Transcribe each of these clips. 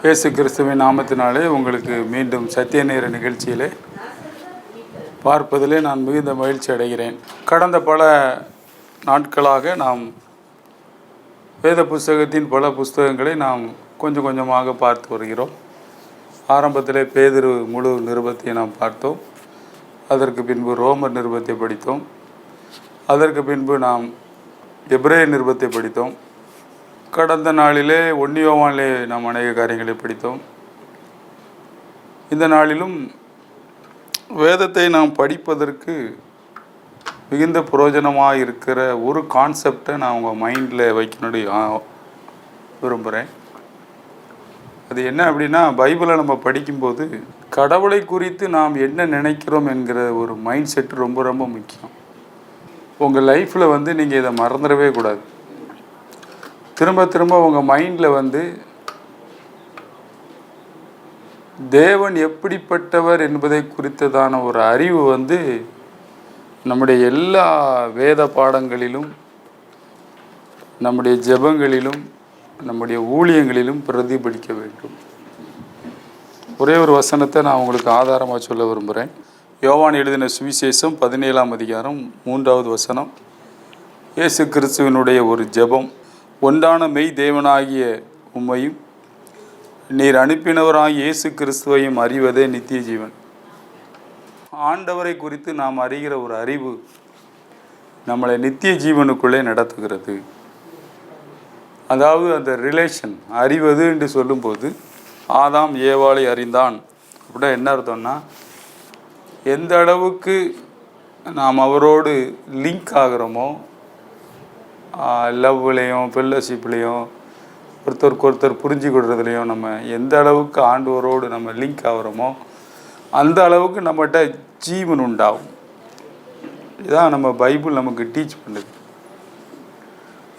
இயேசு கிறிஸ்துவின் நாமத்தினாலே உங்களுக்கு மீண்டும் சத்திய நேர நிகழ்ச்சியிலே பார்ப்பதிலே நான் மிகுந்த மகிழ்ச்சி அடைகிறேன். கடந்த பல நாட்களாக நாம் வேத புஸ்தகத்தின் பல புஸ்தகங்களை நாம் கொஞ்சம் கொஞ்சமாக பார்த்து வருகிறோம். ஆரம்பத்திலே பேதுரு முழு நிருபத்தை நாம் பார்த்தோம். அதற்கு பின்பு ரோமர் நிருபத்தை படித்தோம். அதற்கு பின்பு நாம் எபிரேய நிருபத்தை படித்தோம். கடந்த நாளிலே 1 யோவானிலே நாம் அநேக காரியங்களை படித்தோம். இந்த நாளிலும் வேதத்தை நாம் படிப்பதற்கு மிகுந்த பிரயோஜனமாக இருக்கிற ஒரு கான்செப்டை நான் உங்கள் மைண்டில் வைக்கணும்னு விரும்புகிறேன். அது என்ன அப்படின்னா, பைபிளை நம்ம படிக்கும்போது கடவுளை குறித்து நாம் என்ன நினைக்கிறோம் என்கிற ஒரு மைண்ட் செட் ரொம்ப ரொம்ப முக்கியம். உங்கள் லைஃப்பில் நீங்கள் இதை மறந்துடவே கூடாது. திரும்ப திரும்ப உங்கள் மைண்டில் தேவன் எப்படிப்பட்டவர் என்பதை குறித்ததான ஒரு அறிவு நம்முடைய எல்லா வேத பாடங்களிலும், நம்முடைய ஜெபங்களிலும், நம்முடைய ஊழியங்களிலும் பிரதிபலிக்க வேண்டும். ஒரே ஒரு வசனத்தை நான் உங்களுக்கு ஆதாரமாக சொல்ல விரும்புகிறேன். யோவான் எழுதின சுவிசேஷம் 17ஆம் அதிகாரம் 3வது வசனம். இயேசு கிறிஸ்துவினுடைய ஒரு ஜெபம். ஒன்றான மெய் தேவனாகிய உம்மையும் நீர் அனுப்பினவராகிய இயேசு கிறிஸ்துவையும் அறிவதே நித்திய ஜீவன். ஆண்டவரை குறித்து நாம் அறிகிற ஒரு அறிவு நம்மளை நித்திய ஜீவனுக்குள்ளே நடத்துகிறது. அதாவது அந்த ரிலேஷன் அறிவது என்று சொல்லும்போது, ஆதாம் ஏவாளை அறிந்தான் அப்படின்னா என்ன அர்த்தம்னா, எந்த அளவுக்கு நாம் அவரோடு லிங்க் ஆகிறோமோ, லவ்லையும் ஃபெல்லோஷிப்லேயும் ஒருத்தருக்கு ஒருத்தர் புரிஞ்சு கொடுறதுலையும் நம்ம எந்த அளவுக்கு ஆண்டவரோடு நம்ம லிங்க் ஆகிறோமோ அந்த அளவுக்கு நம்மகிட்ட ஜீவன் உண்டாகும். இதான் நம்ம பைபிள் நமக்கு டீச் பண்ணுது.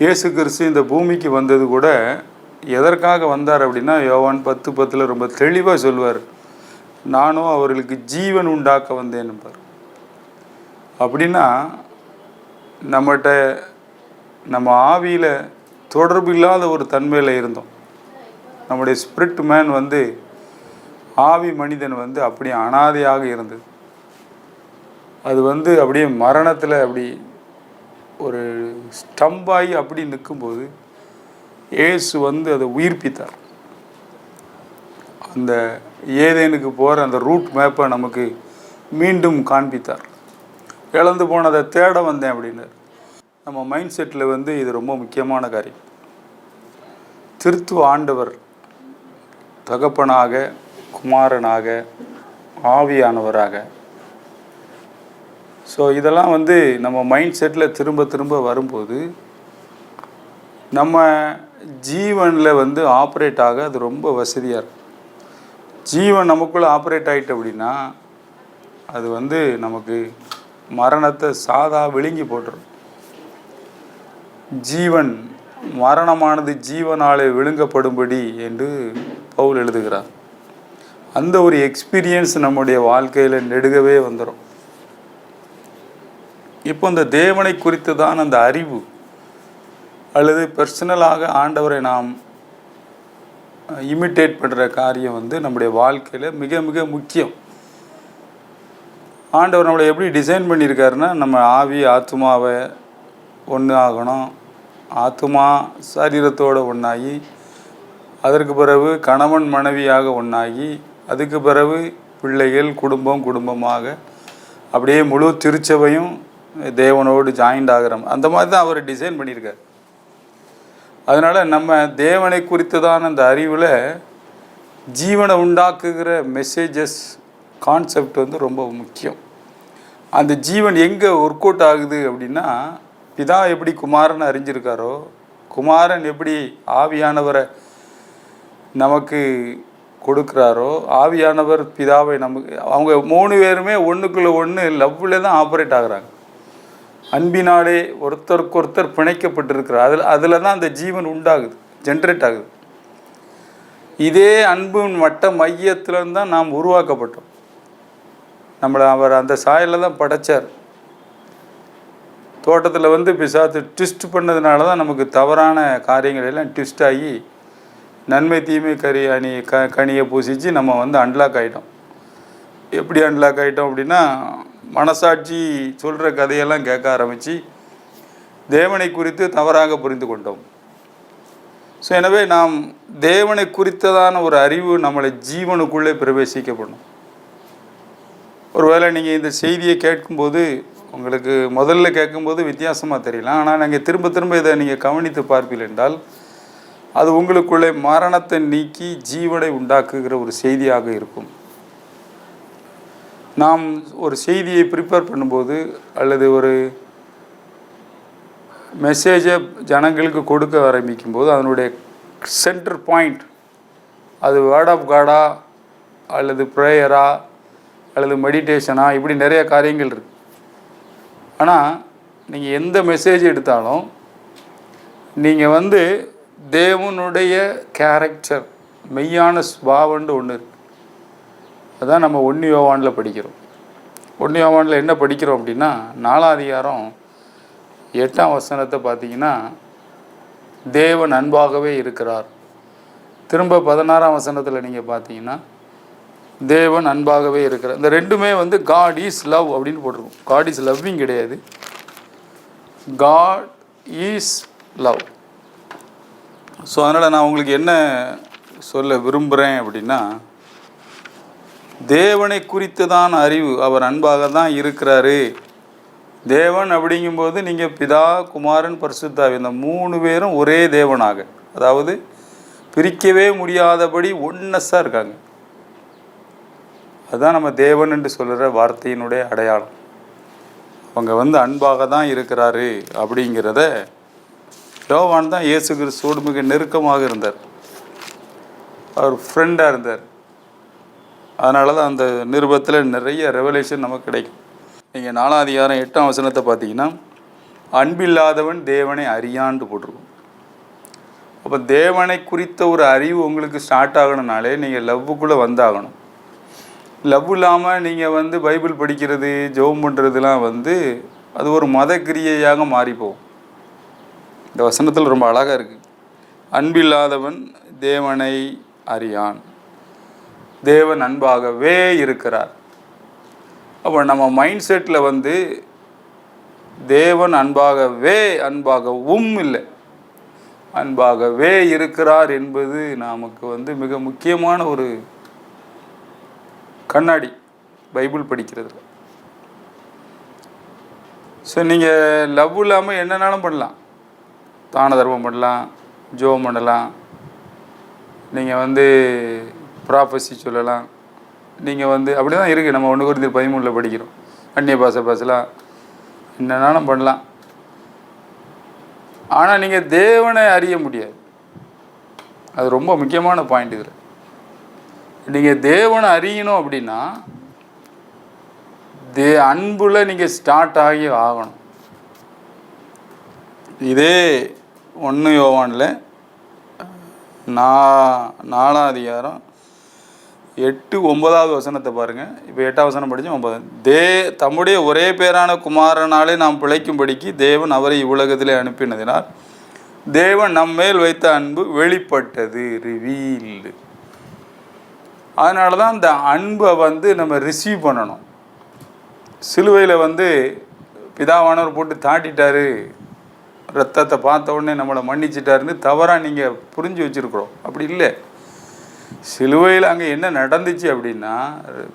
இயேசு கிறிஸ்து இந்த பூமிக்கு வந்தது கூட எதற்காக வந்தார் அப்படின்னா, யோவான் 10:10 ரொம்ப தெளிவாக சொல்வார், நானும் அவர்களுக்கு ஜீவன் உண்டாக்க வந்தேன் என்பார். அப்படின்னா நம்மகிட்ட நம்ம ஆவியில் தொடர்பு இல்லாத ஒரு தன்மையில் இருந்தோம். நம்முடைய ஸ்பிரிட் மேன் ஆவி மனிதன் அப்படியே அனாதையாக இருந்தது. அது அப்படியே மரணத்தில் அப்படி ஒரு ஸ்டம்பாகி அப்படி நிற்கும்போது இயேசு அதை உயிர்ப்பித்தார். அந்த ஏதேனுக்கு போகிற அந்த ரூட் மேப்பை நமக்கு மீண்டும் காண்பித்தார். இழந்து போனதை தேட வந்தேன் அப்படின்னார். நம்ம மைண்ட் செட்டில் இது ரொம்ப முக்கியமான காரியம். திருத்துவ ஆண்டவர் தகப்பனாக, குமாரனாக, ஆவியானவராக. ஸோ இதெல்லாம் நம்ம மைண்ட் செட்டில் திரும்ப திரும்ப வரும்போது நம்ம ஜீவனில் ஆப்ரேட் ஆக அது ரொம்ப வசதியாக இருக்கும். ஜீவன் நமக்குள்ளே ஆப்ரேட் ஆகிட்டு அப்படின்னா அது நமக்கு மரணத்தை சாதா விழுங்கி போட்டுரும். ஜீவன் மரணமானது ஜீவனாலே விழுங்கப்படும்படி என்று பவுல் எழுதுகிறார். அந்த ஒரு எக்ஸ்பீரியன்ஸ் நம்முடைய வாழ்க்கையில் நெடுகவே வந்துடும். இப்போ இந்த தேவனை குறித்து தான் அந்த அறிவு அல்லது பர்சனலாக ஆண்டவரை நாம் இமிட்டேட் பண்ணுற காரியம் நம்முடைய வாழ்க்கையில் மிக மிக முக்கியம். ஆண்டவர் நம்மளை எப்படி டிசைன் பண்ணியிருக்காருன்னா, நம்ம ஆவி ஆத்மாவை ஒன்று ஆகணும், ஆத்மா சரீரத்தோடு ஒன்றாகி, அதற்கு பிறகு கணவன் மனைவியாக ஒன்றாகி, அதுக்கு பிறகு பிள்ளைகள் குடும்பமாக அப்படியே முழு திருச்சபையும் தேவனோடு ஜாயிண்ட் ஆகிறோம். அந்த மாதிரி தான் அவர் டிசைன் பண்ணியிருக்கார். அதனால் நம்ம தேவனை குறித்து தான் அந்த அறிவில் ஜீவனை உண்டாக்குகிற மெசேஜஸ் கான்செப்ட் ரொம்ப முக்கியம். அந்த ஜீவன் எங்கே ஒர்க் அவுட் ஆகுது அப்படின்னா, பிதா எப்படி குமாரனை அறிஞ்சிருக்காரோ, குமாரன் எப்படி ஆவியானவரை நமக்கு கொடுக்குறாரோ, ஆவியானவர் பிதாவை நமக்கு, அவங்க 3 பேருமே ஒன்றுக்குள்ளே ஒன்று லவ்வில் தான் ஆப்ரேட் ஆகுறாங்க. அன்பினாலே ஒருத்தருக்கு ஒருத்தர் பிணைக்கப்பட்டிருக்கிறார். அதில் தான் அந்த ஜீவன் உண்டாகுது, ஜென்ரேட் ஆகுது. இதே அன்பின் வட்ட மையத்தில் தான் நாம் உருவாக்கப்பட்டோம். நம்மளை அவர் அந்த சாயலில் தான் படைத்தார். தோட்டத்தில் பிசாசு ட்விஸ்ட் பண்ணதுனால தான் நமக்கு தவறான காரியங்கள் எல்லாம் ட்விஸ்ட் ஆகி நன்மை தீமை கனியை பூசித்து நம்ம வந்து அன்லாக் ஆகிட்டோம். எப்படி அன்லாக் ஆகிட்டோம் அப்படின்னா, மனசாட்சி சொல்கிற கதையெல்லாம் கேட்க ஆரம்பித்து தேவனை குறித்து தவறாக புரிந்து கொண்டோம். ஸோ எனவே நாம் தேவனை குறித்ததான ஒரு அறிவு நம்மளை ஜீவனுக்குள்ளே பிரவேசிக்கப்படும். ஒருவேளை நீங்கள் இந்த செய்தியை கேட்கும்போது உங்களுக்கு முதல்ல கேட்கும்போது வித்தியாசமாக தெரியலாம். ஆனால் நீங்கள் திரும்ப திரும்ப இதை நீங்கள் கவனித்து பார்ப்பீர்கள் என்றால் அது உங்களுக்குள்ளே மரணத்தை நீக்கி ஜீவனை உண்டாக்குகிற ஒரு செய்தியாக இருக்கும். நாம் ஒரு செய்தியை ப்ரிப்பேர் பண்ணும்போது அல்லது ஒரு மெசேஜை ஜனங்களுக்கு கொடுக்க ஆரம்பிக்கும்போது அதனுடைய சென்டர் பாயிண்ட் அது வேர்ட் ஆஃப் காடா அல்லது ப்ரேயரா அல்லது மெடிடேஷனா, இப்படி நிறைய காரியங்கள் இருக்குது. ஆனால் நீங்கள் எந்த மெசேஜ் எடுத்தாலும் நீங்கள் வந்து தேவனுடைய கேரக்டர், மெய்யான ஸ்வாவன்னு ஒன்று இருக்குது. அதுதான் நம்ம 1 யோவானில் படிக்கிறோம். 1 யோவானில் என்ன படிக்கிறோம் அப்படின்னா, 4ஆம் அதிகாரம் 8ஆம் வசனத்தை பார்த்தீங்கன்னா, தேவன் அன்பாகவே இருக்கிறார். திரும்ப 16ஆம் வசனத்தில் நீங்கள் பார்த்தீங்கன்னா, தேவன் அன்பாகவே இருக்கிறார். இந்த ரெண்டுமே வந்து காட் இஸ் லவ் அப்படின்னு போட்டிருக்கும். காட் இஸ் லவ்விங் கிடையாது, காட் இஸ் லவ். ஸோ அதனால் நான் உங்களுக்கு என்ன சொல்ல விரும்புகிறேன் அப்படின்னா, தேவனை குறித்ததான அறிவு, அவர் அன்பாக தான் இருக்கிறாரு. தேவன் அப்படிங்கும்போது நீங்கள் பிதா, குமாரன், பரிசுத்தாவி இந்த 3 பேரும் ஒரே தேவனாக, அதாவது பிரிக்கவே முடியாதபடி ஒன்னஸாக இருக்காங்க. அதுதான் நம்ம தேவன் என்று சொல்கிற வார்த்தையினுடைய அடையாளம். அவங்க வந்து அன்பாக தான் இருக்கிறாரு அப்படிங்கிறத யோவான் தான் இயேசு கிறிஸ்துவோடு மிக நெருக்கமாக இருந்தார். அவர் ஃப்ரெண்டாக இருந்தார். அதனால தான் அந்த நிருபத்தில் நிறைய ரெவலேஷன் நமக்கு கிடைக்கும். நீங்கள் 4ஆம் அதிகாரம் 8ஆம் வசனத்தை பார்த்தீங்கன்னா, அன்பில்லாதவன் தேவனை அறியாண்டு போட்டிருக்கும். அப்போ தேவனை குறித்த ஒரு அறிவு உங்களுக்கு ஸ்டார்ட் ஆகணுனாலே நீங்கள் லவ்வுக்குள்ளே வந்தாகணும். லவ் இல்லாமல் நீங்கள் வந்து பைபிள் படிக்கிறது, ஜெபம் பண்ணுறதுலாம் வந்து அது ஒரு மத கிரியையாக மாறிப்போகும். இந்த வசனத்தில் ரொம்ப அழகாக இருக்குது. அன்பில்லாதவன் தேவனை அறியான், தேவன் அன்பாகவே இருக்கிறார். அப்போ நம்ம மைண்ட் செட்டில் வந்து தேவன் அன்பாகவே, அன்பாகவும் இல்லை, அன்பாகவே இருக்கிறார் என்பது நமக்கு வந்து மிக முக்கியமான ஒரு கண்ணாடி பைபிள் படிக்கிறது. ஸோ நீங்கள் லவ் இல்லாமல் என்னென்னாலும் பண்ணலாம். தான தர்மம் பண்ணலாம், ஜோம் பண்ணலாம், நீங்கள் வந்து ப்ராஃபஸி சொல்லலாம், நீங்கள் வந்து அப்படி தான் இருக்குது. நம்ம 1 Corinthians 13 படிக்கிறோம். அந்நிய பாஷை பேசலாம், என்னென்னாலும் பண்ணலாம். ஆனால் நீங்கள் தேவனை அறிய முடியாது. அது ரொம்ப முக்கியமான பாயிண்ட். இதில் நீங்கள் தேவனை அறியணும் அப்படின்னா அன்புல நீங்கள் ஸ்டார்ட் ஆகி ஆகணும். இதே 1 யோவானில் 4ஆம் அதிகாரம் 8, 9வது வசனத்தை பாருங்கள். இப்போ 8ஆம் வசனம் படித்தோம். 9 தம்முடைய ஒரே பேரான குமாரனாலே நாம் பிழைக்கும்படிக்கு தேவன் அவரை இவ்வுலகத்திலே அனுப்பினதினால் தேவன் நம்மேல் வைத்த அன்பு வெளிப்பட்டது, ரிவீல்டு. அதனால தான் அந்த அன்பை வந்து நம்ம ரிசீவ் பண்ணணும். சிலுவையில் வந்து பிதாவானவர் போட்டு தாட்டிட்டாரு, ரத்தத்தை பார்த்த உடனே நம்மளை மன்னிச்சிட்டாருன்னு தவறாக நீங்கள் புரிஞ்சு வச்சுருக்குறோம். அப்படி இல்லை. சிலுவையில் அங்கே என்ன நடந்துச்சு அப்படின்னா,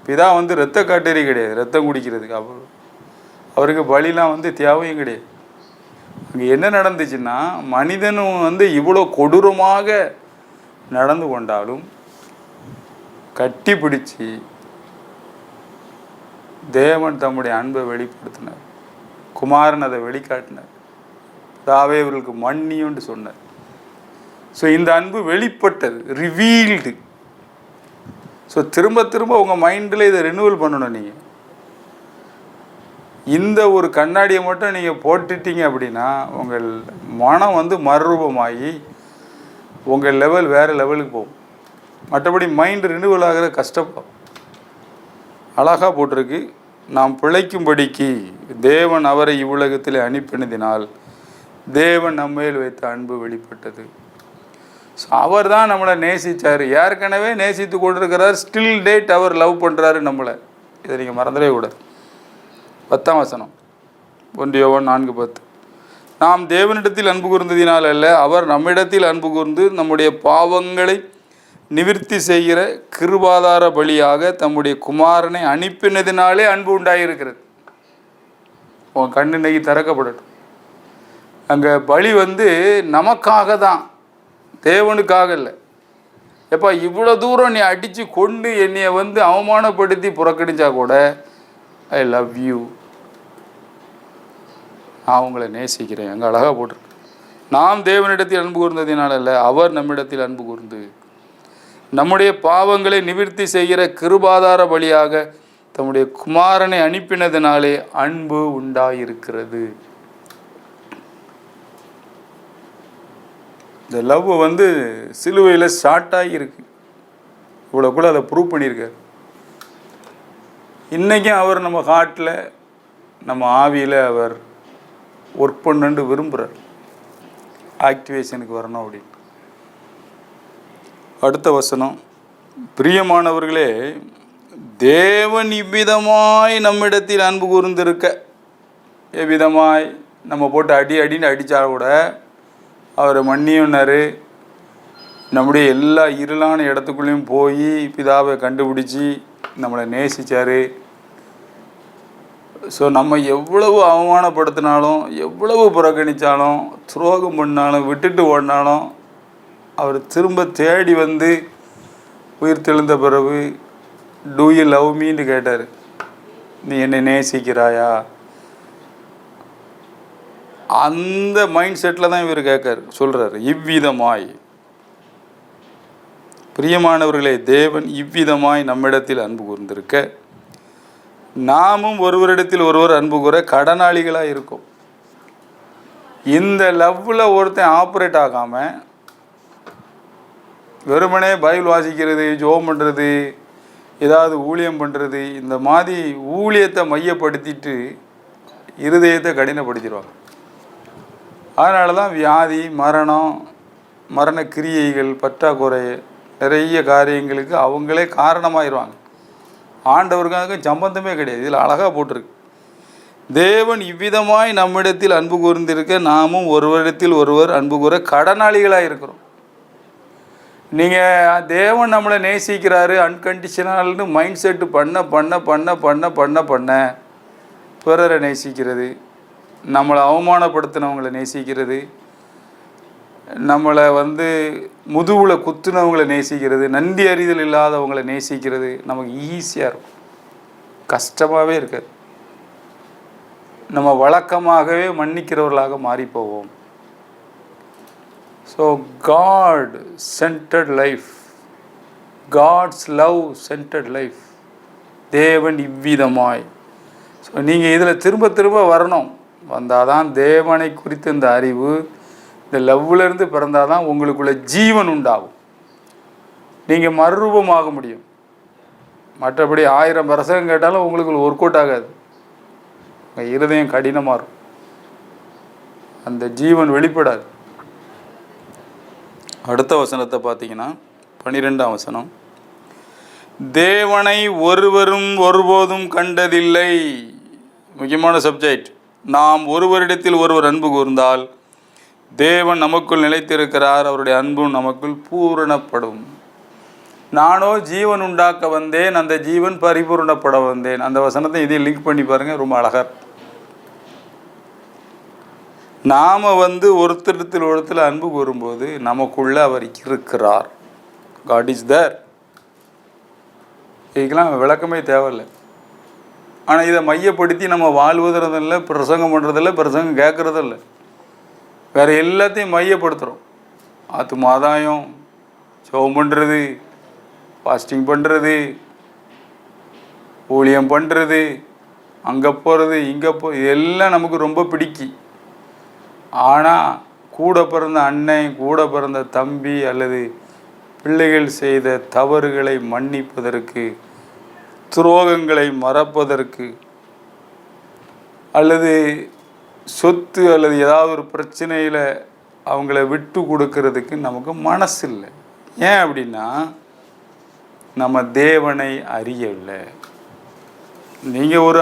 பிதா வந்து இரத்த காட்டேரி கிடையாது, ரத்தம் குடிக்கிறதுக்கு. அவருக்கு பலிலாம் வந்து தேவையும் கிடையாது. அங்கே என்ன நடந்துச்சுன்னா, மனிதனும் வந்து இவ்வளோ கொடூரமாக நடந்து கொண்டாலும் கட்டி பிடிச்சி தேவன் தம்முடைய அன்பை வெளிப்படுத்தினார். குமாரன் அதை வெளிக்காட்டினார். தாவே இவர்களுக்கு மன்னியுன்னு சொன்னார். ஸோ இந்த அன்பு வெளிப்பட்டது, ரிவீல்டு. ஸோ திரும்ப திரும்ப உங்கள் மைண்டில் இதை ரினியூவல் பண்ணணும். நீங்கள் இந்த ஒரு கண்ணாடியை மட்டும் நீங்கள் போட்டுட்டீங்க அப்படின்னா உங்கள் மனம் வந்து மறுரூபமாகி உங்கள் லெவல் வேறு லெவலுக்கு போகும். மற்றபடி மைண்டு ரினியூவல் ஆகிற கஷ்டப்படும். அழகாக போட்டிருக்கு, நாம் பிழைக்கும்படிக்கு தேவன் அவரை இவ்வுலகத்தில் அனுப்பினதினால் தேவன் நம்மேல் வைத்த அன்பு வெளிப்பட்டது. ஸோ அவர் தான் நம்மளை நேசித்தார், ஏற்கனவே நேசித்து கொண்டிருக்கிறார், ஸ்டில் டேட் அவர் லவ் பண்ணுறாரு நம்மளை. இதை நீங்கள் மறந்துடவே கூடாது. 10ஆம் வசனம் 1 யோவான் 4:10. நாம் தேவனிடத்தில் அன்பு கூர்ந்ததினால் அல்ல, அவர் நம்மிடத்தில் அன்பு கூர்ந்து நம்முடைய பாவங்களை நிவிர்த்தி செய்கிற கிருபாதார பலியாக தம்முடைய குமாரனை அனுப்பினதினாலே அன்பு உண்டாகியிருக்கிறது. உன் கண்ணு நெய் திறக்கப்படட்டும். அங்கே பலி நமக்காக தான், தேவனுக்காக இல்லை. எப்பா இவ்வளோ தூரம் நீ அடித்து கொண்டு என்னைய அவமானப்படுத்தி புறக்கணிச்சா கூட ஐ லவ் யூ, நான் உங்களை நேசிக்கிறேன். அங்கே அழகாக போட்டிருக்கு. நாம் தேவனிடத்தில் அன்பு கூர்ந்ததினால் அல்ல, அவர் நம்மிடத்தில் அன்பு கூர்ந்து நம்முடைய பாவங்களை நிவிர்த்தி செய்கிற கிருபாதார பலியாக தம்முடைய குமாரனை அனுப்பினதினாலே அன்பு உண்டாயிருக்கிறது. இந்த லவ் சிலுவையில் ஸ்டார்ட் ஆகியிருக்கு. இவ்வளோக்குள்ள அதை ப்ரூவ் பண்ணியிருக்கார். இன்றைக்கும் அவர் நம்ம ஹார்ட்டில், நம்ம ஆவியில் அவர் ஒர்க் பண்ணுன்னு விரும்புகிறார். ஆக்டிவேஷனுக்கு வரணும் அப்படின்னு. அடுத்த வசனம், பிரியமானவர்களே, தேவன் இவ்விதமாய் நம்மிடத்தில் அன்பு கூர்ந்திருக்க, எவ்விதமாய் நம்ம போட்டு அடின்னு அடித்தா கூட அவரை மன்னியுன்னாரு. நம்முடைய எல்லா இருளான இடத்துக்குள்ளேயும் போய் பிதாவை கண்டுபிடிச்சி நம்மளை நேசித்தார். ஸோ நம்ம எவ்வளவு அவமானப்படுத்தினாலும், எவ்வளவு புறக்கணித்தாலும், துரோகம் பண்ணாலும், விட்டுட்டு ஓடினாலும் அவர் திரும்ப தேடி உயிர் தெழுந்த பிறகு டூ யூ லவ் மீன்னு கேட்டார். நீ என்னை நேசிக்கிறாயா? அந்த மைண்ட் செட்டில் தான் இவர் சொல்கிறார். இவ்விதமாய், பிரியமானவர்களே, தேவன் இவ்விதமாய் நம்மிடத்தில் அன்பு கூர்ந்திருக்க, நாமும் ஒருவரிடத்தில் ஒருவர் அன்பு கூற கடனாளிகளாக இருக்கும். இந்த லவ்வில் ஒருத்தன் ஆப்ரேட் ஆகாமல் வெறுமனே பைபிள் வாசிக்கிறது, ஜோம் பண்ணுறது, ஏதாவது ஊழியம் பண்ணுறது, இந்த மாதிரி ஊழியத்தை மையப்படுத்திட்டு இருதயத்தை கடினப்படுத்திடுவாங்க. அதனால தான் வியாதி, மரண கிரியைகள், பற்றாக்குறை, நிறைய காரியங்களுக்கு அவங்களே காரணமாகிடுவாங்க. ஆண்டவருக்காக சம்பந்தமே கிடையாது. இதில் அழகாக போட்டிருக்கு, தேவன் இவ்விதமாய் நம்மிடத்தில் அன்பு கூர்ந்திருக்க, நாமும் ஒருவரிடத்தில் ஒருவர் அன்பு கூற கடனாளிகளாக இருக்கிறோம். நீங்கள் தேவன் நம்மளை நேசிக்கிறாரு அன்கண்டிஷனல்னு மைண்ட் செட்டு பண்ண பிறரை நேசிக்கிறது, நம்மளை அவமானப்படுத்தினவங்களை நேசிக்கிறது, நம்மளை முதுகில் குத்துனவங்களை நேசிக்கிறது, நன்றி அறிதல் இல்லாதவங்களை நேசிக்கிறது நமக்கு ஈஸியாக இருக்கும், கஷ்டமாகவே இருக்காது. நம்ம வழக்கமாகவே மன்னிக்கிறவர்களாக மாறிப்போவோம். So God centered life, God's love centered life, தேவன் இவ்விதமாய். ஸோ நீங்கள் இதில் திரும்ப வரணும். வந்தால் தான் தேவனை குறித்த இந்த அறிவு, இந்த லவ்விலேருந்து பிறந்தால் தான் உங்களுக்குள்ள ஜீவன் உண்டாகும். நீங்கள் மறுரூபமாக முடியும். மற்றபடி 1000 பிரசங்கம் கேட்டாலும் உங்களுக்கு ஒர்க் அவுட் ஆகாது. உங்கள் இருதயம் கடினமாக இருக்கும், அந்த ஜீவன் வெளிப்படாது. அடுத்த வசனத்தை பார்த்தீங்கன்னா 12ஆம் வசனம், தேவனை ஒருவரும் ஒருபோதும் கண்டதில்லை. முக்கியமான சப்ஜெக்ட். நாம் ஒருவரிடத்தில் ஒருவர் அன்பு கூர்ந்தால் தேவன் நமக்குள் நிலைத்திருக்கிறார், அவருடைய அன்பும் நமக்குள் பூரணப்படும். நானோ ஜீவன் உண்டாக்க வந்தேன், அந்த ஜீவன் பரிபூர்ணப்பட வந்தேன். அந்த வசனத்தை இதை லிங்க் பண்ணி பாருங்கள், ரொம்ப அழகாக. நாம் ஒருத்தரிடத்தில் ஒருத்தர் அன்பு கூறும்போது நமக்குள்ளே அவர் இருக்கிறார். God is there. இதுக்கெல்லாம் விளக்கமே தேவையில்லை. ஆனால் இதை மையப்படுத்தி நம்ம வாழ்வதுறதில்லை, பிரசங்கம் பண்ணுறதில்லை, பிரசங்கம் கேட்குறதில்லை, வேறு எல்லாத்தையும் மையப்படுத்துகிறோம். ஆதாயம், ஜெபம் பண்ணுறது, ஃபாஸ்டிங் பண்ணுறது, ஊழியம் பண்ணுறது, அங்கே போகிறது, இங்கே இதெல்லாம் நமக்கு ரொம்ப பிடிக்கி. ஆனால் கூட பிறந்த அண்ணன், கூட பிறந்த தம்பி அல்லது பிள்ளைகள் செய்த தவறுகளை மன்னிப்பதற்கு, துரோகங்களை மறப்பதற்கு, அல்லது சொத்து அல்லது ஏதாவது ஒரு பிரச்சனையில் அவங்கள விட்டு கொடுக்கறதுக்கு நமக்கு மனசு இல்லை. ஏன் அப்படின்னா நம்ம தேவனை அறியவில்லை. நீங்கள் ஒரு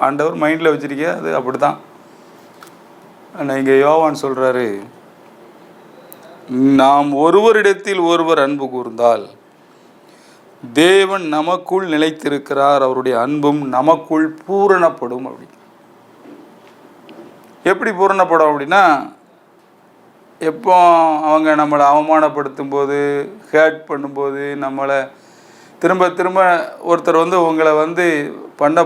ஆண்டவர் மைண்டில் வச்சுருக்கீங்க, அது அப்படி தான். இங்கே யோவான் சொல்கிறாரு, நாம் ஒருவரிடத்தில் ஒருவர் அன்பு கூர்ந்தால் தேவன் நமக்குள் நிலைத்திருக்கிறார், அவருடைய அன்பும் நமக்குள் பூரணப்படும். அப்படி எப்படி பூரணப்படும் அப்படின்னா, எப்போ அவங்க நம்மளை அவமானப்படுத்தும் போது, ஹேட் பண்ணும்போது, நம்மளை திரும்ப திரும்ப ஒருத்தர் உங்களை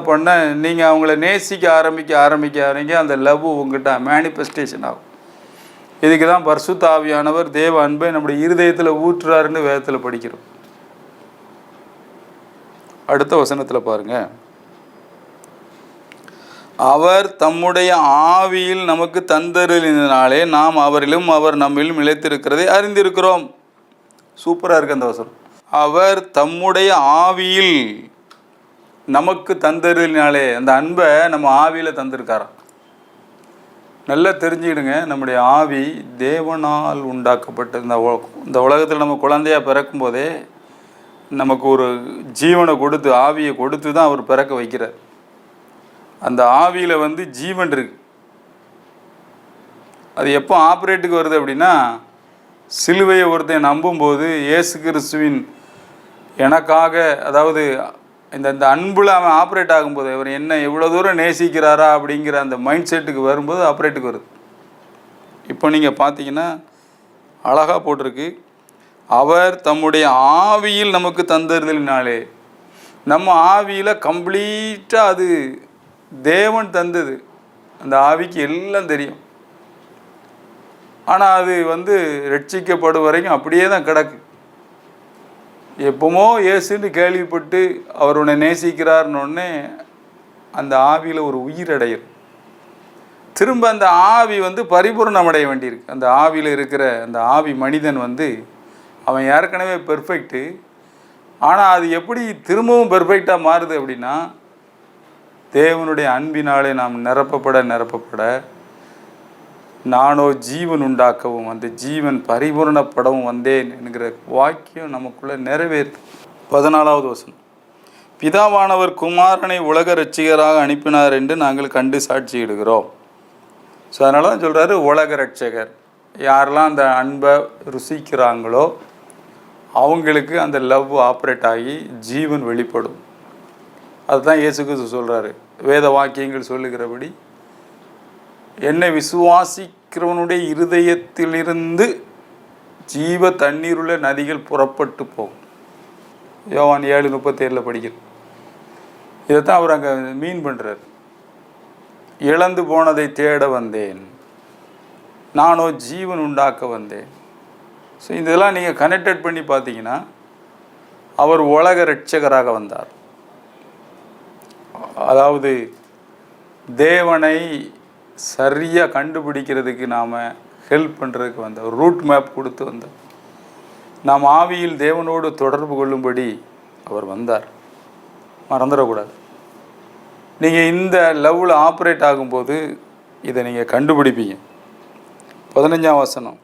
பண்ண நீங்கள் அவங்கள நேசிக்க ஆரம்பிக்க அந்த லவ் உங்கள்கிட்ட மேனிஃபெஸ்டேஷன் ஆகும். இதுக்கு தான் பரிசுத்த ஆவியானவர் தேவ அன்பை நம்முடைய இருதயத்தில் ஊற்றுறாருன்னு வேதத்தில் படிக்கிறோம். அடுத்த வசனத்தில் பாருங்க, அவர் தம்முடைய ஆவியில் நமக்கு தந்தருளினாலே நாம் அவரிலும் அவர் நம்மிலும் நிலைத்திருக்கிறதை அறிந்திருக்கிறோம். சூப்பராக இருக்கு அந்த வசனம். அவர் தம்முடைய ஆவியில் நமக்கு தந்தருளினாலே, அந்த அன்பை நம்ம ஆவியில் தந்திருக்காராம். நல்லா தெரிஞ்சுக்கிடுங்க, நம்முடைய ஆவி தேவனால் உண்டாக்கப்பட்ட இந்த உலகத்தில் நம்ம குழந்தையாக பிறக்கும் போதே நமக்கு ஒரு ஜீவனை கொடுத்து, ஆவியை கொடுத்து தான் அவர் பிறக்க வைக்கிறார். அந்த ஆவியில் ஜீவன் இருக்கு. அது எப்போ ஆப்ரேட்டுக்கு வருது அப்படின்னா, சிலுவையை ஒருத்தன் நம்பும்போது, இயேசு கிறிஸ்துவின் எனக்காக, அதாவது இந்த அன்புல அவன் ஆப்ரேட் ஆகும்போது, அவர் என்ன எவ்வளோ தூரம் நேசிக்கிறாரா அப்படிங்கிற அந்த மைண்ட் செட்டுக்கு வரும்போது ஆப்ரேட்டுக்கு வருது. இப்போ நீங்கள் பார்த்தீங்கன்னா அழகாக போட்டிருக்கு, அவர் தம்முடைய ஆவியில் நமக்கு தந்ததினாலே. நம்ம ஆவியில் கம்ப்ளீட்டாக அது தேவன் தந்தது. அந்த ஆவிக்கு எல்லாம் தெரியும். ஆனால் அது ரட்சிக்கப்படும் வரைக்கும் அப்படியே தான் கிடக்கு. எப்போமோ இயேசுன்னு கேள்விப்பட்டு அவர் உன்னை நேசிக்கிறார்னோடனே அந்த ஆவியில் ஒரு உயிரடையும். திரும்ப அந்த ஆவி பரிபூர்ணம் அடைய வேண்டியிருக்கு. அந்த ஆவியில் இருக்கிற அந்த ஆவி மனிதன் அவன் ஏற்கனவே பெர்ஃபெக்ட்டு. ஆனால் அது எப்படி திரும்பவும் பெர்ஃபெக்டாக மாறுது அப்படின்னா, தேவனுடைய அன்பினாலே நாம் நிரப்பப்பட நானோ ஜீவன் உண்டாக்கவும் அந்த ஜீவன் பரிபூர்ணப்படவும் வந்தேன் என்கிற வாக்கியம் நமக்குள்ளே நிறைவேறு. 14வது வசனம், பிதாவானவர் குமாரனை உலக ரட்சிகராக அனுப்பினார் என்று நாங்கள் கண்டு சாட்சியிடுகிறோம். ஸோ அதனால தான் சொல்கிறாரு உலக ரட்சகர். யாரெல்லாம் அந்த அன்பை ருசிக்கிறாங்களோ அவங்களுக்கு அந்த லவ் ஆப்ரேட் ஆகி ஜீவன் வெளிப்படும். அதுதான் இயேசு கிறிஸ்து சொல்கிறாரு. வேத வாக்கியங்கள் சொல்லுகிறபடி, என்னை விசுவாசிக்கிறவனுடைய இருதயத்திலிருந்து ஜீவ தண்ணீருள்ள நதிகள் புறப்பட்டு போகும். யோவான் 7:37 படிக்கிறோம். இதைத்தான் அவர் அங்கே மீன் பண்ணுறார். இழந்து போனதை தேட வந்தேன், நானோ ஜீவன் உண்டாக்க வந்தேன். ஸோ இதெல்லாம் நீங்கள் கனெக்டட் பண்ணி பார்த்தீங்கன்னா, அவர் உலக ரட்சகராக வந்தார். அதாவது தேவனை சரியாக கண்டுபிடிக்கிறதுக்கு நாம் ஹெல்ப் பண்ணுறதுக்கு வந்தார். ரூட் மேப் கொடுத்து வந்தார். நாம் ஆவியில் தேவனோடு தொடர்பு கொள்ளும்படி அவர் வந்தார். மறந்துடக்கூடாது. நீங்கள் இந்த லெவலில் ஆப்ரேட் ஆகும்போது இதை நீங்கள் கண்டுபிடிப்பீங்க. 15ஆம் வசனம்,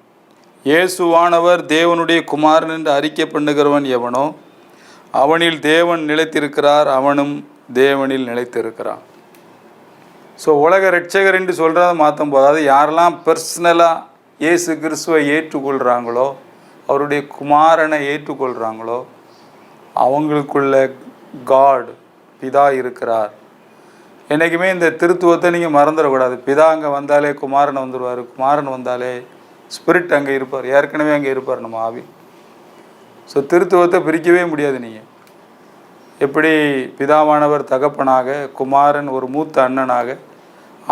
இயேசுவானவர் தேவனுடைய குமாரன் என்று அறிக்கை பண்ணுகிறவன் எவனோ அவனில் தேவன் நிலைத்திருக்கிறார், அவனும் தேவனில் நிலைத்திருக்கிறான். ஸோ உலக ரட்சகர் என்று சொல்கிறத மாற்றும் போது, அதாவது யாரெல்லாம் பர்சனலாக இயேசு கிறிஸ்துவை ஏற்றுக்கொள்கிறாங்களோ, அவருடைய குமாரனை ஏற்றுக்கொள்கிறாங்களோ, அவங்களுக்குள்ள காட் பிதா இருக்கிறார். என்றைக்குமே இந்த திருத்துவத்தை நீங்கள் மறந்துடக்கூடாது. பிதா அங்கே வந்தாலே குமாரன் வந்துடுவார், குமாரன் வந்தாலே ஸ்பிரிட் அங்கே இருப்பார், ஏற்கனவே அங்கே இருப்பார் நம்ம ஆவி. ஸோ திருத்துவத்தை பிரிக்கவே முடியாது. நீங்கள் எப்படி பிதாவானவர் தகப்பனாக, குமாரன் ஒரு மூத்த அண்ணனாக,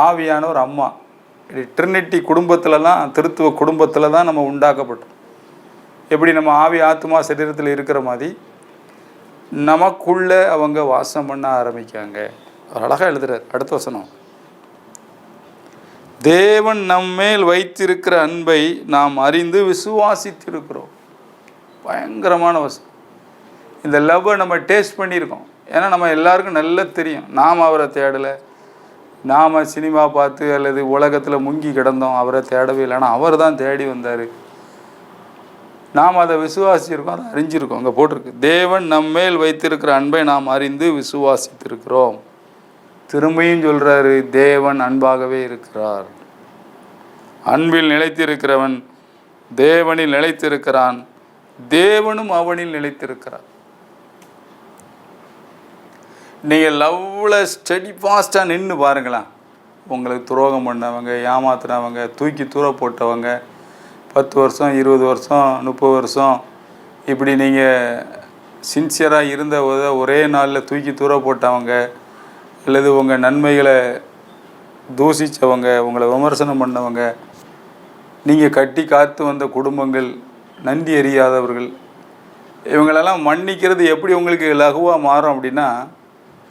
ஆவியானவர் அம்மா, ட்ரினிட்டி குடும்பத்திலலாம், திருத்துவ குடும்பத்தில் தான் நம்ம உண்டாக்கப்பட்டோம். எப்படி நம்ம ஆவி ஆத்மா சரீரத்தில் இருக்கிற மாதிரி நமக்குள்ளே அவங்க வாசம் பண்ண ஆரம்பிக்காங்க. அவர் அழகாக எழுதுறார். அடுத்த வசனம், தேவன் நம்மேல் வைத்திருக்கிற அன்பை நாம் அறிந்து விசுவாசித்திருக்கிறோம். பயங்கரமான வசனம். இந்த லவ்வை நம்ம டேஸ்ட் பண்ணியிருக்கோம். ஏன்னா நம்ம எல்லாருக்கும் நல்லா தெரியும், நாம் அவரை தேடலை, நாம் சினிமா பார்த்து அல்லது உலகத்தில் முங்கி கிடந்தோம், அவரை தேடவே இல்லை. ஆனால் அவர் தான் தேடி வந்தார். நாம் அதை விசுவாசிச்சிருக்கோம், அதை அறிஞ்சிருக்கோம். அங்கே போட்டிருக்கு, தேவன் நம்மேல் வைத்திருக்கிற அன்பை நாம் அறிந்து விசுவாசித்திருக்கிறோம். திரும்பியும் சொல்கிறாரு, தேவன் அன்பாகவே இருக்கிறார். அன்பில் நிலைத்திருக்கிறவன் தேவனில் நிலைத்திருக்கிறான், தேவனும் அவனில் நிலைத்திருக்கிறார். நீங்கள் லவ்வில் ஸ்டடி ஃபாஸ்ட்டாக நின்று பாருங்களேன். உங்களுக்கு துரோகம் பண்ணவங்க, ஏமாத்துனவங்க, தூக்கி தூர போட்டவங்க, 10 வருஷம் 20 வருஷம் 30 வருஷம் இப்படி நீங்கள் சின்சியராக இருந்த ஒரே நாளில் தூக்கி தூர போட்டவங்க, அல்லது உங்கள் நன்மைகளை தூசித்தவங்க, உங்களை விமர்சனம் பண்ணவங்க, நீங்கள் கட்டி காத்து வந்த குடும்பங்கள், நன்றி அறியாதவர்கள், இவங்களெல்லாம் மன்னிக்கிறது எப்படி உங்களுக்கு லகுவாக மாறும் அப்படின்னா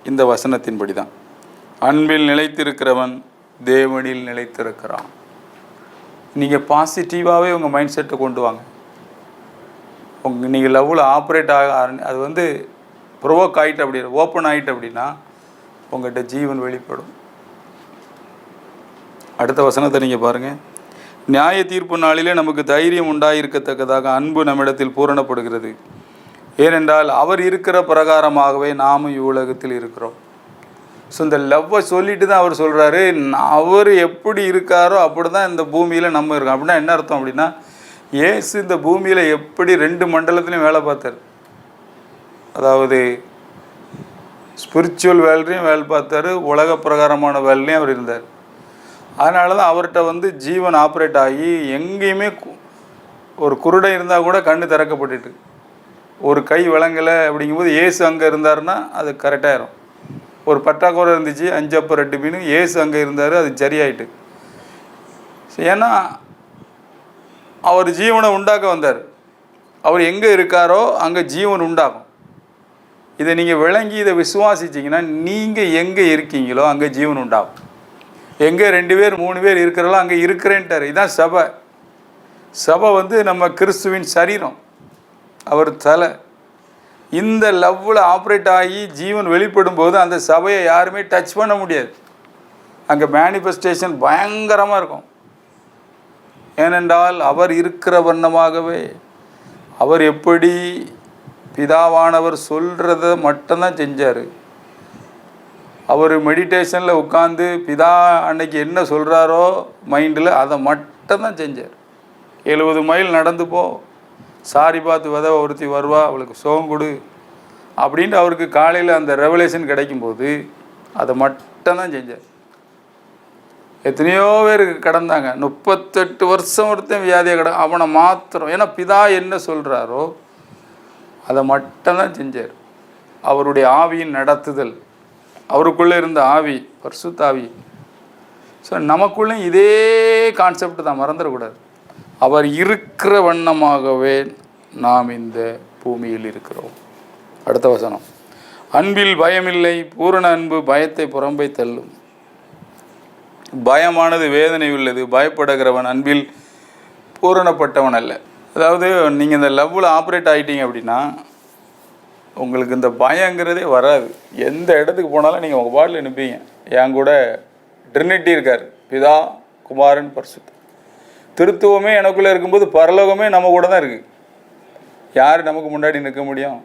இந்த வசனத்தின்படி தான். அன்பில் நிலைத்திருக்கிறவன் தேவனில் நிலைத்திருக்கிறான். நீங்கள் பாசிட்டிவாகவே உங்கள் மைண்ட் செட்டை கொண்டு வாங்க. நீங்கள் லவ்வில் ஆப்ரேட் அது வந்து ப்ரொவோக் ஆகிட்டு அப்படி ஓப்பன் ஆகிட்டு அப்படின்னா உங்கள்கிட்ட ஜீவன் வெளிப்படும். அடுத்த வசனத்தை நீங்கள் பாருங்கள். நியாய தீர்ப்பு நாளிலே நமக்கு தைரியம் உண்டாயிருக்கத்தக்கதாக அன்பு நம்மிடத்தில் பூரணப்படுகிறது. ஏனென்றால் அவர் இருக்கிற பிரகாரமாகவே நாமும் இவ்வுலகத்தில் இருக்கிறோம். ஸோ இந்த லவ்வை சொல்லிட்டு தான் அவர் சொல்கிறாரு, அவர் எப்படி இருக்காரோ அப்படி தான் இந்த பூமியில் நம்ம இருக்கோம். அப்படின்னா என்ன அர்த்தம் அப்படின்னா, இயேசு இந்த பூமியில் எப்படி 2 மண்டலத்துலையும் வேலை பார்த்தார். அதாவது ஸ்பிரிச்சுவல் வேலையும் வேலை பார்த்தார், உலக பிரகாரமான வேலையும் அவர் இருந்தார். அதனால தான் அவர்கிட்ட வந்து ஜீவன் ஆப்ரேட் ஆகி எங்கேயுமே ஒரு குருடை இருந்தால் கூட கண்ணு திறக்கப்பட்டுட்டு, ஒரு கை விளங்கலை அப்படிங்கும்போது இயேசு அங்கே இருந்தாருன்னா அது கரெக்டாகிடும். ஒரு பற்றாக்குறை இருந்துச்சு, 5 அப்பம் 2 மீன், இயேசு அங்கே இருந்தார், அது சரியாயிட்டு. ஏன்னா அவர் ஜீவனை உண்டாக்க வந்தார். அவர் எங்கே இருக்காரோ அங்கே ஜீவன் உண்டாகும். இதை நீங்கள் விளங்கி இதை விசுவாசிச்சிங்கன்னா நீங்கள் எங்கே இருக்கீங்களோ அங்கே ஜீவன் உண்டாகும். எங்கே 2 பேர் 3 பேர் இருக்கிறாங்களோ அங்கே இருக்கிறேன்ட்டார். இதுதான் சபை. சபை வந்து நம்ம கிறிஸ்துவின் சரீரம், அவர் தலை. இந்த லவ்வில் ஆப்ரேட் ஆகி ஜீவன் வெளிப்படும் போது அந்த சபையை யாருமே டச் பண்ண முடியாது. அங்கே மேனிஃபெஸ்டேஷன் பயங்கரமாக இருக்கும். ஏனென்றால் அவர் இருக்கிற வண்ணமாகவே, அவர் எப்படி பிதாவானவர் சொல்கிறத மட்டும்தான் செஞ்சார். அவர் மெடிடேஷனில் உட்காந்து பிதா அன்னைக்கு என்ன சொல்கிறாரோ மைண்டில் அதை மட்டும்தான் செஞ்சார். 70 மைல் நடந்து போ, சாரி பார்த்து வித ஒருத்தி வருவா, அவளுக்கு சோகம் கொடு அப்படின்ட்டு அவருக்கு காலையில் அந்த ரெவலேஷன் கிடைக்கும்போது அதை மட்டும்தான் செஞ்சார். எத்தனையோ பேருக்கு கடந்தாங்க, 38 வருஷம் ஒருத்தன் வியாதியை அவனை மாத்திரம், ஏன்னா பிதா என்ன சொல்கிறாரோ அதை மட்டும்தான் செஞ்சார். அவருடைய ஆவியின் நடத்துதல், அவருக்குள்ளே இருந்த ஆவி, பரிசுத்த ஆவி. ஸோ நமக்குள்ளே இதே கான்செப்ட் தான், மறந்துடக்கூடாது. அவர் இருக்கிற வண்ணமாகவே நாம் இந்த பூமியில் இருக்கிறோம். அடுத்த வசனம், அன்பில் பயமில்லை, பூரண அன்பு பயத்தை புறம்பை தள்ளும். பயமானது வேதனை உள்ளது, பயப்படுகிறவன் அன்பில் பூரணப்பட்டவன் அல்ல. அதாவது நீங்கள் இந்த லவ்வில் ஆப்ரேட் ஆகிட்டீங்க அப்படின்னா உங்களுக்கு இந்த பயங்கிறதே வராது. எந்த இடத்துக்கு போனாலும் நீங்கள் உங்கள் பாட்டில் நிற்பீங்க. என் கூட ட்ரினிட்டி இருக்கார், பிதா குமாரன் பரிசுத்த. திருத்துவமே எனக்குள்ளே இருக்கும்போது பரலோகமே நம்ம கூட தான் இருக்குது. யார் நமக்கு முன்னாடி நிற்க முடியும்?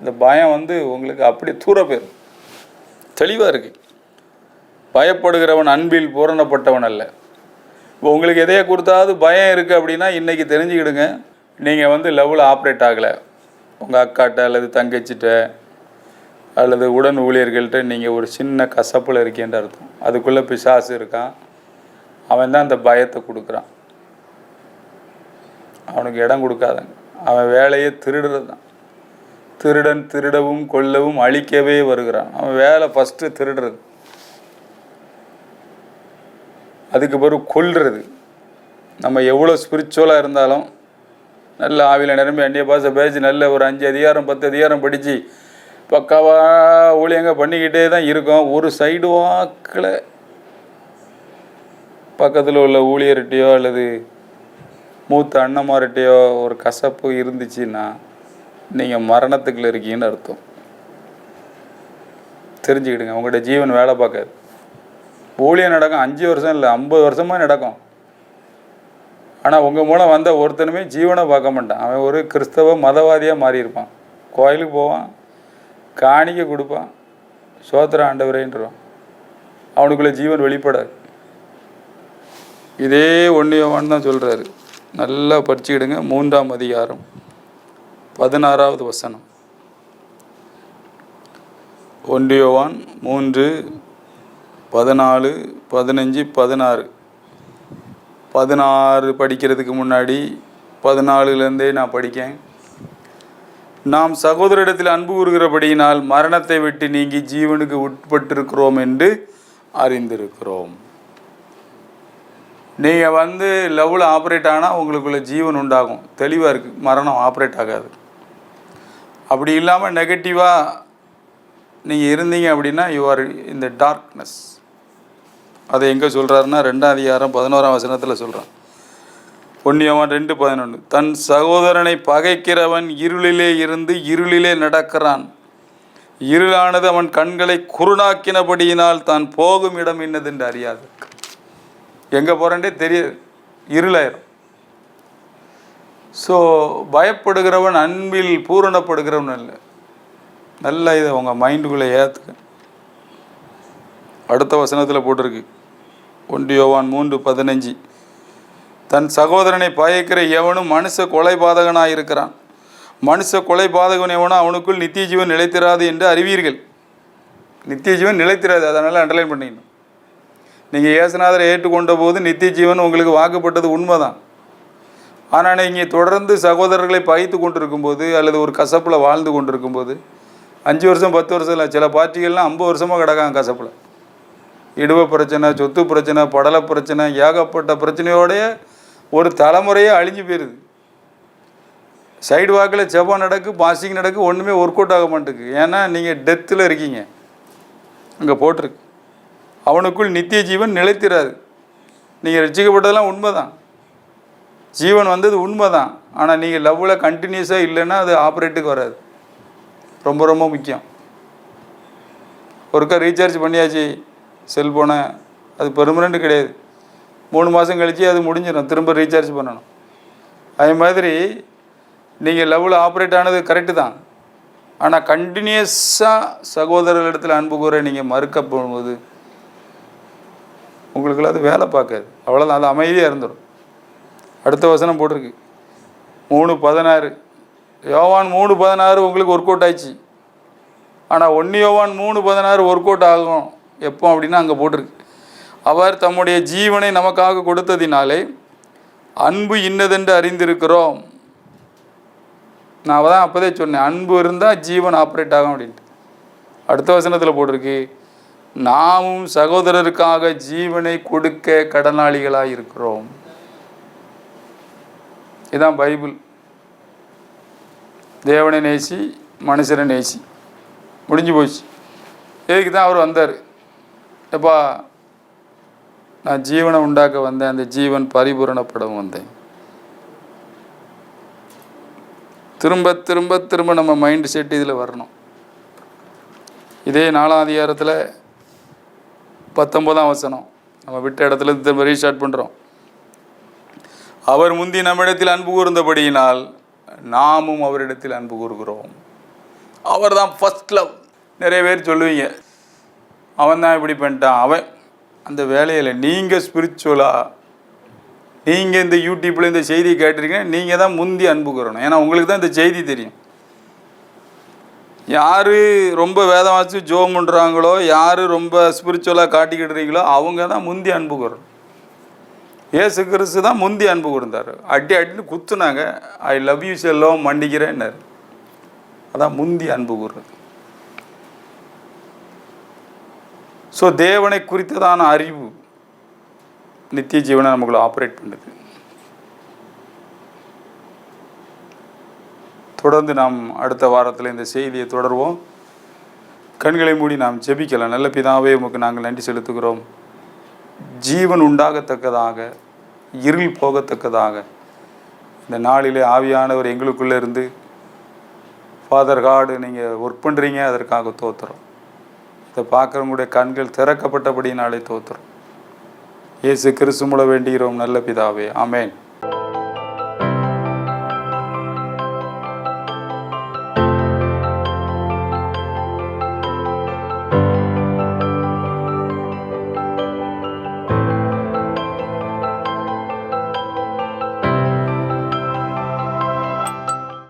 இந்த பயம் வந்து உங்களுக்கு அப்படி தூர போயிடும். தெளிவாக இருக்குது. பயப்படுகிறவன் அன்பில் பூரணப்பட்டவன் அல்ல. இப்போ உங்களுக்கு எதையை கொடுத்தாவது பயம் இருக்குது அப்படின்னா இன்றைக்கி தெரிஞ்சுக்கிடுங்க, நீங்கள் வந்து லவ்வில் ஆப்ரேட் ஆகலை. உங்கள் அக்காட்ட அல்லது தங்கச்சிட்ட அல்லது உடன் ஊழியர்கள்ட்ட நீங்கள் ஒரு சின்ன கசப்பில் இருக்கேன்ற அர்த்தம். அதுக்குள்ளே பிசாசு இருக்கான், அவன் தான் அந்த பயத்தை கொடுக்குறான். அவனுக்கு இடம் கொடுக்காதங்க. அவன் வேலையை திருடுறது தான். திருடன் திருடவும் கொல்லவும் அழிக்கவே வருகிறான். அவன் வேலை ஃபஸ்ட்டு திருடுறது, அதுக்கு பிறகு கொல்றது. நம்ம எவ்வளோ ஸ்பிரிச்சுவலாக இருந்தாலும், நல்ல ஆவியில் நிரம்பி அந்நிய பாஷை பேசி நல்ல ஒரு 5 அதிகாரம் 10 அதிகாரம் படித்து பக்காவாக ஊழியங்க பண்ணிக்கிட்டே தான் இருக்கோம். ஒரு சைடு வாக்கில் பக்கத்தில் உள்ள ஊழியர்கிட்டையோ அல்லது மூத்த அண்ணமார்கிட்டையோ ஒரு கசப்பு இருந்துச்சுன்னா நீங்கள் மரணத்துக்குள்ள இருக்கீங்கன்னு அர்த்தம். தெரிஞ்சுக்கிடுங்க, உங்கள்கிட்ட ஜீவன் வேலை பார்க்காது. ஊழியம் நடக்கும் 5 வருஷம் இல்லை 50 வருஷமாக நடக்கும். ஆனால் உங்கள் மூலம் வந்த ஒருத்தனுமே ஜீவனை பார்க்க மாட்டான். அவன் ஒரு கிறிஸ்தவ மதவாதியாக மாறியிருப்பான். கோயிலுக்கு போவான், காணிக்கை கொடுப்பான், சோத்திர ஆண்டவரேன்றான். அவனுக்குள்ளே ஜீவன் வெளிப்படாது. இதே 1 யோவான் தான் சொல்கிறாரு. நல்லா படிச்சுக்கிடுங்க. 3ஆம் அதிகாரம் 16வது வசனம். 1 யோவான் 3, 14, 15, 16. 16 படிக்கிறதுக்கு முன்னாடி 14லேருந்தே நான் படிக்கேன். நாம் சகோதரிடத்தில் அன்பு கூறுகிறபடியினால் மரணத்தை விட்டு நீங்கி ஜீவனுக்கு உட்பட்டிருக்கிறோம் என்று அறிந்திருக்கிறோம். நீங்கள் லவ்வில் ஆப்ரேட் ஆனால் உங்களுக்குள்ள ஜீவன் உண்டாகும். தெளிவாக இருக்குது. மரணம் ஆப்ரேட் ஆகாது. அப்படி இல்லாமல் நெகட்டிவாக நீங்கள் இருந்தீங்க அப்படின்னா you are in the darkness. அதை எங்கே சொல்கிறாருன்னா 2ஆம் அதிகாரம் 11ஆம் வசனத்தில் சொல்கிறான். 1 யோவான் 2:11. தன் சகோதரனை பகைக்கிறவன் இருளிலே இருந்து இருளிலே நடக்கிறான். இருளானது அவன் கண்களை குருடாக்கினபடியினால் தான் போகும் இடம் என்னதென்று அறியாது. எங்கே போகிறேன்டே தெரியாது, இருளாயிரும். ஸோ பயப்படுகிறவன் அன்பில் பூரணப்படுகிறவன் இல்லை. நல்லா இதை உங்கள் மைண்டுக்குள்ளே ஏற்றுக்க. அடுத்த வசனத்தில் போட்டிருக்கு 1 யோவான் 3:15. தன் சகோதரனை பயக்கிற எவனும் மனுஷ கொலைபாதகனாக இருக்கிறான். மனுஷ கொலைபாதகன் எவனும் அவனுக்குள் நித்திய ஜீவன் நிலைத்திராது என்று அறிவீர்கள். நித்திய ஜீவன் நிலைத்திராது. அதனால் அண்டர்லைன் பண்ணிக்கணும். நீங்கள் இயேசுநாதரை ஏற்றுக்கொண்ட போது நித்திய ஜீவன் உங்களுக்கு வாக்குப்பட்டது உண்மைதான். ஆனால் நீங்கள் தொடர்ந்து சகோதரர்களை பகைத்து கொண்டிருக்கும்போது அல்லது ஒரு கசப்பில் வாழ்ந்து கொண்டிருக்கும்போது 5 வருஷம் 10 வருஷம் இல்லை, சில பார்ட்டிகள்லாம் 50 வருஷமாக கிடக்காங்க கசப்பில். இடுவ பிரச்சனை, சொத்து பிரச்சனை, படலை பிரச்சனை, ஏகப்பட்ட பிரச்சனையோடைய ஒரு தலைமுறையே அழிஞ்சு போயிடுது. சைடு வாக்கில் செவ்வாய் நடக்கு, பாசிங் நடக்கு, ஒன்றுமே ஒர்க் அவுட் ஆக மாட்டேங்குது. ஏன்னா நீங்கள் டெத்தில் இருக்கீங்க. அங்கே போட்டிருக்கு அவனுக்குள் நித்திய ஜீவன் நிலைத்திராது. நீங்கள் ரசிக்கப்பட்டதெல்லாம் உண்மை தான், ஜீவன் வந்தது உண்மை தான். ஆனால் நீங்கள் லவ்வில் கண்டினியூஸாக இல்லைன்னா அது ஆப்ரேட்டுக்கு வராது. ரொம்ப ரொம்ப முக்கியம். ஒருக்கா ரீசார்ஜ் பண்ணியாச்சு செல்ஃபோனை, அது பெர்மனெண்ட் கிடையாது. 3 மாதம் கழித்து அது முடிஞ்சிடும், திரும்ப ரீசார்ஜ் பண்ணணும். அதே மாதிரி நீங்கள் லவ்வில் ஆப்ரேட் ஆனது கரெக்டு தான். ஆனால் கண்டினியூஸாக சகோதரர்களிடத்தில் அன்பு கூற நீங்கள் மறுக்க போகும்போது உங்களுக்குள்ள அது வேலை பார்க்காது. அவ்வளோதான், அது அமைதியாக இருந்துடும். அடுத்த வசனம் போட்டிருக்கு 3:16. யோவான் 3:16 உங்களுக்கு ஒர்க் அவுட் ஆயிடுச்சு. ஆனால் 1 யோவான் 3:16 ஒர்க் அவுட் ஆகும் எப்போ அப்படின்னா அங்கே போட்டிருக்கு. அவர் தம்முடைய ஜீவனை நமக்காக கொடுத்ததினாலே அன்பு இன்னதென்று அறிந்திருக்கிறோம். நான் தான் அப்போதே சொன்னேன், அன்பு இருந்தால் ஜீவன் ஆப்ரேட் ஆகும் அப்படின்ட்டு. அடுத்த வசனத்தில் போட்டிருக்கு நாமும் சகோதரருக்காக ஜீவனை கொடுக்க கடனாளிகளாக இருக்கிறோம். இதுதான் பைபிள். தேவனை நேசி, மனுஷனை நேசி, முடிஞ்சு போச்சு. இதுக்கு தான் அவர் வந்தார். எப்பா நான் ஜீவனை உண்டாக்க வந்தேன், அந்த ஜீவன் பரிபூரணப்படவும் வந்தேன். திரும்ப திரும்ப திரும்ப நம்ம மைண்ட் செட் இதில் வரணும். இதே 4ஆம் அதிகாரத்தில் 19ஆம் வசனம் நம்ம விட்ட இடத்துல திரும்ப ரீஸ்டார்ட் பண்ணுறோம். அவர் முந்தி நம்மிடத்தில் அன்பு கூர்ந்தபடியினால் நாமும் அவரிடத்தில் அன்பு கூறுகிறோம். அவர் தான் ஃபர்ஸ்ட் லவ். நிறைய பேர் சொல்லுவீங்க அவன் தான் இப்படி பண்ணிட்டான், அவன் அந்த வேலையில். நீங்கள் ஸ்பிரிச்சுவலாக நீங்கள் இந்த யூடியூப்பில் இந்த செய்தியை கேட்டிருக்கீங்கன்னா நீங்கள் தான் முந்தி அன்பு கூறணும். ஏன்னா உங்களுக்கு தான் இந்த செய்தி தெரியும். யார் ரொம்ப வேதம் வாசி ஜோம் பண்ணுறாங்களோ, யார் ரொம்ப ஸ்பிரிச்சுவலாக காட்டிக்கிட்டுறீங்களோ அவங்க தான் முந்தி அன்பு கூறணும். ஏசு கிறிஸ்து தான் முந்தி அன்பு கூர்ந்தார். அடின்னு குத்துனாங்க, ஐ லவ் யூ செல்லம் மண்டிக்கிறேன்னாரு. அதான் முந்தி அன்பு கூறுறது. ஸோ தேவனை குறித்ததான அறிவு நித்திய ஜீவனை நமக்குள்ள ஆப்ரேட் பண்ணுது. தொடர்ந்து நாம் அடுத்த வாரத்தில் இந்த செய்தியை தொடர்வோம். கண்களை மூடி நாம் ஜெபிக்கலாம். நல்ல பிதாவே, உமக்கு நாங்கள் நன்றி செலுத்துகிறோம். ஜீவன் உண்டாகத்தக்கதாக, இருள் போகத்தக்கதாக இந்த நாளிலே ஆவியானவர் எங்களுக்குள்ளே இருந்து ஃபாதர் காடு நீங்கள் ஒர்க் பண்ணுறீங்க, அதற்காக தோத்துறோம். இதை பார்க்குறவங்களுடைய கண்கள் திறக்கப்பட்டபடினாலே தோத்துரும். இயேசு கிறிஸ்து மூலம் வேண்டுகிறோம் நல்ல பிதாவே, ஆமென்.